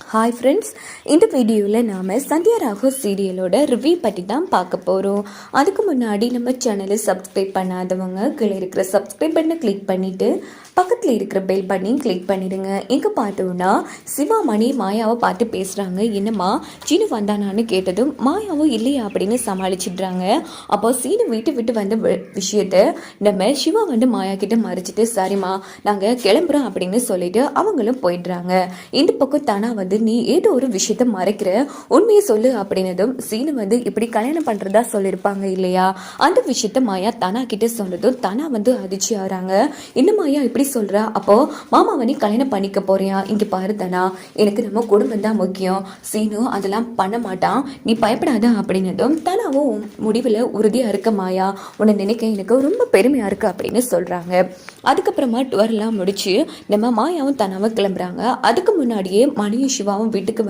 Hi friends, இந்த வீடியோவில் நாம் சந்தியா ராகு சீரியலோட ரிவ்யூ பற்றி தான் பார்க்க போகிறோம். அதுக்கு முன்னாடி நம்ம சேனலை சப்ஸ்கிரைப் பண்ணாதவங்க கீழே இருக்கிற சப்ஸ்கிரைப் பட்டனை கிளிக் பண்ணிவிட்டு பக்கத்தில் இருக்கிற பெல் பட்டனையும் கிளிக் பண்ணிடுங்க. எங்கே பார்த்தோன்னா சிவாமணி மாயாவை பார்த்து பேசுகிறாங்க. என்னம்மா சீனு வந்தானான்னு கேட்டதும் மாயாவும் இல்லையா அப்படின்னு சமாளிச்சிடுறாங்க. அப்போ சீனு வீட்டை விட்டு வந்த விஷயத்த நம்ம சிவா மாயா கிட்ட மறைச்சிட்டு சரிம்மா நாங்கள் கிளம்புறோம் அப்படின்னு சொல்லிட்டு அவங்களும் போயிடுறாங்க. இந்த பக்கம் தானா நீ ஏதோ ஒரு விஷயத்த மறைக்கிற, உண்மையை சொல்லு அப்படின்னதும் சீனு இப்படி கல்யாணம் பண்றதா சொல்லியிருப்பாங்க இல்லையா, அந்த விஷயத்த மாயா தானா கிட்ட சொன்னதும் தானா அதிர்ச்சி ஆறாங்க. என்ன மாயா இப்படி சொல்ற, அப்போ மாமாவை நீ கல்யாணம் பண்ணிக்க போறியா? இங்க பாரு தானா, எனக்கு நம்ம குடும்பம் தான் முக்கியம், சீனு அதெல்லாம் பண்ண மாட்டான், நீ பயப்படாத அப்படின்னதும் தானாவும் முடிவில் உறுதியா இருக்க மாயா, உன்னை நினைக்க எனக்கு ரொம்ப பெருமையா இருக்கு அப்படின்னு சொல்றாங்க. அதுக்கப்புறமா டூர்லாம் முடிச்சு நம்ம மாயாவும் தானாவும் கிளம்புறாங்க. அதுக்கு முன்னாடியே மணியும் சிவாவும் வீட்டுக்கு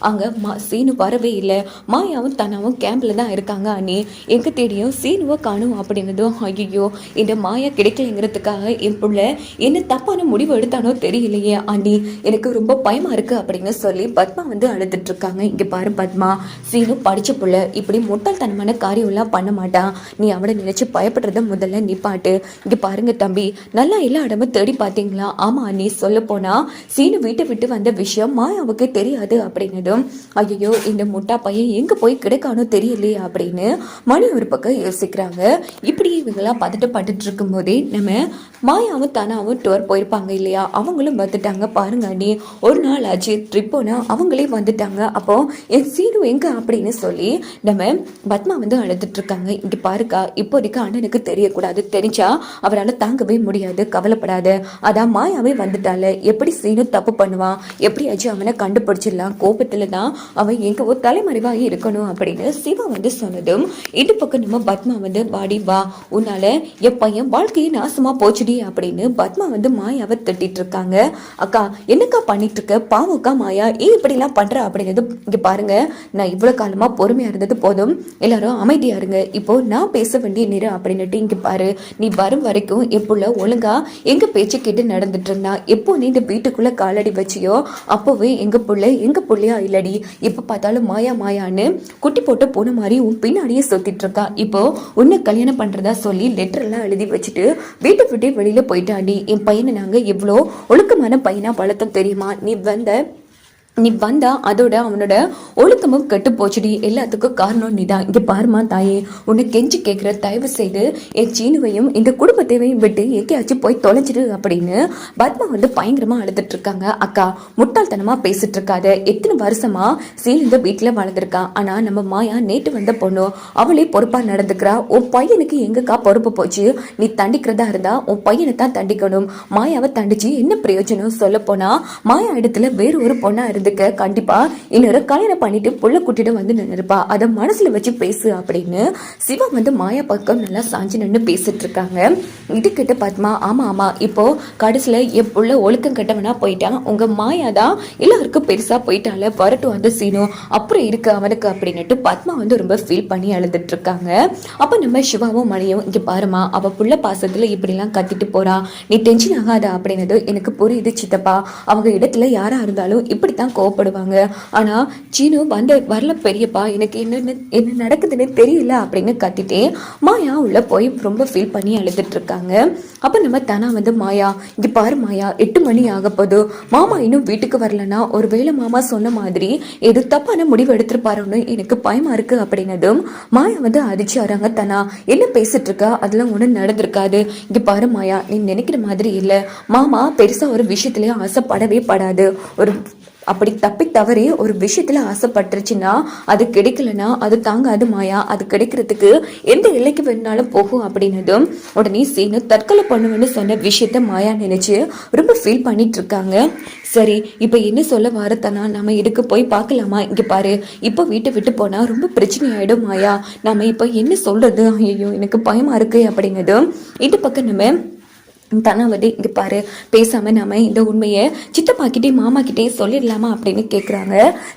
அங்கே சீனு வரவே இல்லை, மாயாவும் தானாவும் கேம்பில் தான் இருக்காங்க. அண்ணி எங்கே தேடியும் சீனுவை காணும் அப்படின்னதும் ஐயோ இந்த மாயா கிடைக்கலைங்கிறதுக்காக என் பிள்ளை என்ன தப்பான முடிவு எடுத்தானோ தெரியலையே அண்ணி, எனக்கு ரொம்ப பயமா இருக்கு அப்படின்னு சொல்லி பத்மா அழுதுட்டு இருக்காங்க. இங்க பாரு பத்மா, சீனு படிச்ச புள்ள, இப்படி முட்டாள்தனமான காரியம் எல்லாம் பண்ண மாட்டான், நீ அவளை நினைச்சு பயப்படுறத முதல்ல நிப்பாட்டு. இங்க பாருங்க தம்பி, நல்லா எல்லா இடமும் தேடி பார்த்தீங்களா? ஆமா அண்ணி, சொல்ல போனா சீனு வீட்டை விட்டு வந்த விஷயம் மாயாவுக்கு தெரியாது அப்படின்னதும் ஐயோ இந்த முட்டா பையன் எங்க போய் கிடைக்கானோ தெரியலையே அப்படின்னு மணி ஒரு பக்கம் யோசிக்கிறாங்க. இப்படி இவங்கெல்லாம் பதட்டப்பட்டு இருக்கும் போதே நம்ம மாயாவும் தானாவும் டூர் போயிருப்பாங்க இல்லையா, அவங்களும் வந்துட்டாங்க. பாருங்க அண்ணி, ஒரு நாள் ஆச்சு ட்ரிப் போனா அவங்களே வந்துட்டாங்க. அப்போ என் சீனு எங்க அப்படின்னு சொல்லி நம்ம பத்மா அழுதுட்டு இருக்காங்க. இங்க பாருக்கா, இப்போதைக்கு அண்ணனுக்கு தெரியக்கூடாது, தெரிஞ்சா அவரால் தாங்கவே முடியாது, கவலைப்படாத. அதான் மாயாவே வந்துட்டால, எப்படி சீனு தப்பு பண்ணுவான், எப்படியாச்சும் அவனை கண்டுபிடிச்சிடலாம், கோபத்துல தான் அவன் எங்க ஒரு தலைமறைவாக இருக்கணும் அப்படின்னு சிவா சொன்னதும் இது பக்கம் நம்ம பத்மா வாடி வா, உன்னால என் பையன் வாழ்க்கையை நாசமா போச்சுடி அப்படின்னு பத்மா மாயாவை திட்டிட்டு இருக்காங்க. அக்கா என்னக்கா பண்ணிட்டு இருக்க, பாவக்கா மாயா ஏன் இப்படி எல்லாம் பண்ற அப்படிங்கிறது. இங்க பாருங்க, நான் இவ்வளவு காலமா பொறுமையா இருந்தது போதும், எல்லாரும் அமைதியா இருங்க, இப்போ நான் பேச வேண்டிய நேரம் அப்படின்னுட்டு. இங்க பாரு, நீ வரும் வரைக்கும் எப்புள்ள ஒழுங்கா எங்க பேச்சு கேட்டு நடந்துட்டு இருந்தா, எப்போ நீ இந்த வீட்டுக்குள்ள காலடி வச்சியோ அப்போவே எங்க புள்ளையா இல்லடி, எப்ப பார்த்தாலும் மாயா மாயான்னு குட்டி போட்ட போன மாதிரி உன் பின்னாடியே சொத்திட்டு இருக்கா. இப்போ உன்னை கல்யாணம் பண்றதா சொல்லி லெட்டர் எல்லாம் எழுதி வச்சுட்டு வீட்டை விட்டு வெளியில போயிட்டாடி. என் பையனை நாங்க எவ்வளோ ஒழுக்கமான பையனா வளர்த்தோம் தெரியுமா, நீ வந்தா அதோட அவனோட ஒழுக்கமும் கெட்டு போச்சுடி, எல்லாத்துக்கும் காரணம் நீதான். இங்க பாருமா தாயே, உன்னை கெஞ்சி கேட்கிற, தயவு செய்து என் சீனுவையும் இந்த குடும்பத்தையும் விட்டு எங்கேயாச்சும் போய் தொலைச்சிடு அப்படின்னு பத்மா பயங்கரமா அழுதுட்டு இருக்காங்க. அக்கா முட்டாள்தனமா பேசிட்டு இருக்காத, எத்தனை வருஷமா சீனு இந்த வீட்டுல வளர்ந்துருக்கான், ஆனா நம்ம மாயா நேற்று வந்த பொண்ணு, அவளே பொறுப்பா நடந்துக்கிறா. உன் பையனுக்கு எங்கக்கா பொறுப்பு போச்சு, நீ தண்டிக்கிறதா இருந்தா உன் பையனை தான் தண்டிக்கணும், மாயாவை தண்டிச்சு என்ன பிரயோஜனம்? சொல்ல போனா மாயா இடத்துல வேறு ஒரு பொண்ணா இருந்து கண்டிப்பா இன்னொரு கல்யாணம் பண்ணிட்டு புள்ள குட்டிட்டு நின்னுப்பா, அதை மனசுல வச்சு பேசு அப்படின்னு சிவா மாயா பக்கம் நல்லா சாஞ்சு நின்று பேசிட்டு இருக்காங்க. இது கிட்ட பத்மா ஆமா ஆமா, இப்போ கடைசியில என் புள்ள ஒழுக்கம் கட்டவனா போயிட்டான், உங்க மாயா தான் எல்லாருக்கும் பெருசா போயிட்டால, வரட்டும் சீனு அப்புறம் இருக்கு அவனுக்கு அப்படின்னுட்டு பத்மா ரொம்ப ஃபீல் பண்ணி அழுதுட்டு இருக்காங்க. அப்ப நம்ம சிவாவும் மணியும் இங்க பாருமா, அவ புள்ள பாசத்துல இப்படி எல்லாம் கத்திட்டு போறா, நீ டென்ஷன் ஆகாத அப்படின்னது எனக்கு புரியுது சித்தப்பா, அவங்க இடத்துல யாரா இருந்தாலும் இப்படித்தான் கோவப்படுவாங்க, ஆனா சீனு வரல பெரியப்பா, எனக்கு என்ன நடக்குதுன்னு தெரியல அப்படின்னு கத்திட்டே மாயா உள்ள போய் ரொம்ப ஃபீல் பண்ணி அழுதுட்டு இருக்காங்க. அப்ப நம்ம தானா மாயா இங்க பாரு மாயா, 8 மணி ஆக போது, மாமா இன்னும் வீட்டுக்கு வரலன்னா ஒருவேளை மாமா சொன்ன மாதிரி எது தப்பான முடிவு எடுத்துருப்பாருன்னு எனக்கு பயமா இருக்கு அப்படின்னதும் மாயா அதிர்ச்சி ஆறாங்க. தானா என்ன பேசிட்டு இருக்கா, அதெல்லாம் ஒண்ணு நடந்திருக்காது, இங்க பாரு மாயா, நீ நினைக்கிற மாதிரி இல்ல, மாமா பெருசா ஒரு விஷயத்திலேயே ஆசைப்படவே படாது, ஒரு அப்படி தப்பி தவறி ஒரு விஷயத்துல ஆசைப்பட்டுருச்சுன்னா அது கிடைக்கலன்னா அது தாங்காது மாயா, அது கிடைக்கிறதுக்கு எந்த எல்லைக்கு வேணாலும் போகும் அப்படின்னதும் உடனே சீனு தற்கொலை பண்ணுவேன்னு சொன்ன விஷயத்த மாயா நினைச்சு ரொம்ப ஃபீல் பண்ணிட்டு இருக்காங்க. சரி இப்ப என்ன சொல்ல வரத்தானா, நம்ம இதுக்கு போய் பார்க்கலாமா? இங்க பாரு, இப்போ வீட்டை விட்டு போனா ரொம்ப பிரச்சனை ஆயிடும் மாயா, நம்ம இப்ப என்ன சொல்றது, ஐயோ எனக்கு பயமா இருக்கு அப்படின்னதும் இந்த பக்கம் நம்ம தனாவதி இங்கே பாரு, பேசாம நாம இந்த உண்மையை சித்தப்பாக்கிட்டே மாமா கிட்டே சொல்லிடலாமா அப்படின்னு கேட்குறாங்க.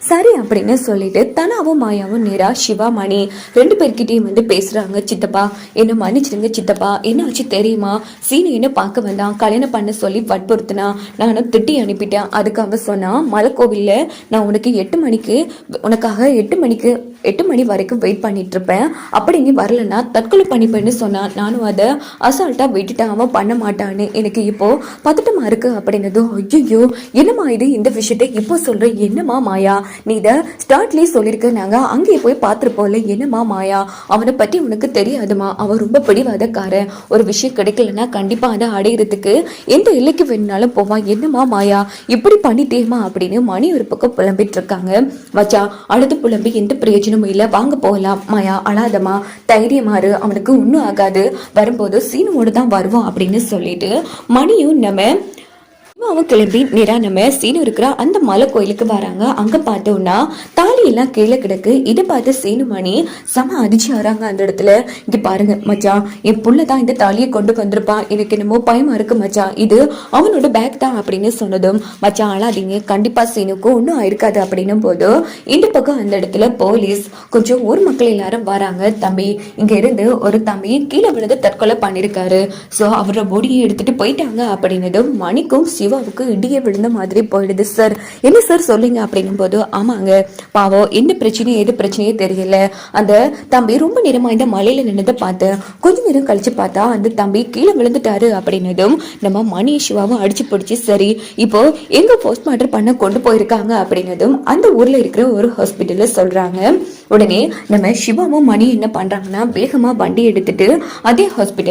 சரி அப்படின்னு சொல்லிட்டு தனாவும் மாயாவும் நேரா சிவா மணி 2 பேர்கிட்டையும் வந்து பேசுறாங்க. சித்தப்பா என்ன மன்னிச்சிடுங்க சித்தப்பா, என்ன ஆச்சு தெரியுமா, சீனு என்ன பார்க்க வந்தான், கல்யாணம் பண்ண சொல்லி வற்புறுத்தினா, நானும் திட்டி அனுப்பிட்டேன். அதுக்கு அவன் சொன்னா மலைக்கோவில்ல நான் உனக்கு 8 மணிக்கு உனக்காக 8 மணி வரைக்கும் வெயிட் பண்ணிட்டு இருப்பேன், அப்படி நீ வரலன்னா தற்கொலை பண்ணிப்பேன்னு சொன்னான். நானும் அதை அசால்ட்டா விட்டுட்டேன், அவன் பண்ண மாட்டான்னு. எனக்கு இப்போ பதட்டமா இருக்கு அப்படின்னதும், ஐயோ என்னம்மா இது, இந்த விஷயத்த இப்போ சொல்ற, என்னம்மா மாயா நீ இதை ஸ்டார்ட்லயே சொல்லியிருக்க, நாங்க அங்கேயே போய் பார்த்துருப்போம்ல, என்னம்மா மாயா அவனை பத்தி உனக்கு தெரியாதுமா, அவன் ரொம்ப பிடிவாதக்காரன், ஒரு விஷயம் கிடைக்கலன்னா கண்டிப்பா அதை அடையிறதுக்கு எந்த எல்லைக்கு வேணுனாலும் போவான், என்னம்மா மாயா இப்படி பண்ணிட்டேமா அப்படின்னு மணி ஒரு பக்கம் புலம்பிட்டு இருக்காங்க. மச்சா அழுது புலம்பி எந்த பிரயோஜனமும் இல்லை, வாங்க போகலாம், மாயா அழாதமா, தைரியமாறு, அவனுக்கு ஒன்றும் ஆகாது, வரும்போது சீனோடு தான் வருவோம் அப்படின்னு சொல்லிட்டு மணியும் நம்ம அவன் கிளம்பி நேரா நம்ம சீனு இருக்கிற அந்த மலை கோயிலுக்கு வராங்க. அங்க பார்த்தோம்னா தாலி எல்லாம் கீழே கிடக்கு. இதை பார்த்து சீனு மணி செம அதிர்ச்சி ஆறாங்க. அந்த இடத்துல இங்க பாருங்க மச்சான், என் புள்ளதான் இந்த தாலியை கொண்டு வந்திருப்பான், எனக்கு என்னமோ பயமா இருக்கு மச்சான், இது அவனோட பேக் தான் அப்படின்னு சொன்னதும், மச்சான் அழாதீங்க, கண்டிப்பா சீனுக்கும் ஒன்றும் ஆயிருக்காது அப்படின்னும் போது இந்த பக்கம் அந்த இடத்துல போலீஸ் கொஞ்சம் ஊர் மக்கள் எல்லாரும் வராங்க. தம்பி இங்க இருந்து ஒரு தம்பி கீழே விழுந்து தற்கொலை பண்ணிருக்காரு, ஸோ அவரோட பொடியை எடுத்துட்டு போயிட்டாங்க அப்படின்னதும் மணிக்கும் சிவாவுக்கு இடியே விழுந்த மாதிரி போயிடுது. சார் என்ன சார் சொல்லுங்க அப்படின்னும் போது, ஆமாங்க பாவம், என்ன பிரச்சனை எது பிரச்சனையே தெரியல, அந்த தம்பி ரொம்ப நேரமா இந்த மலையில நின்னதை பார்த்தேன், கொஞ்ச நேரம் கழிச்சு பார்த்தா அந்த தம்பி கீழே விழுந்துட்டாரு அப்படின்னதும் நம்ம மணி சிவாவும் அடிச்சு பிடிச்சி சரி இப்போ எங்க போஸ்ட்மார்ட்டம் பண்ண கொண்டு போயிருக்காங்க அப்படின்னதும் அந்த ஊர்ல இருக்கிற ஒரு ஹாஸ்பிட்டல்ல சொல்றாங்க. உடனே நம்ம சிவாவும் மணி என்ன பண்றாங்கன்னா வேகமா வண்டி எடுத்துட்டு அதே ஹாஸ்பிட்டல்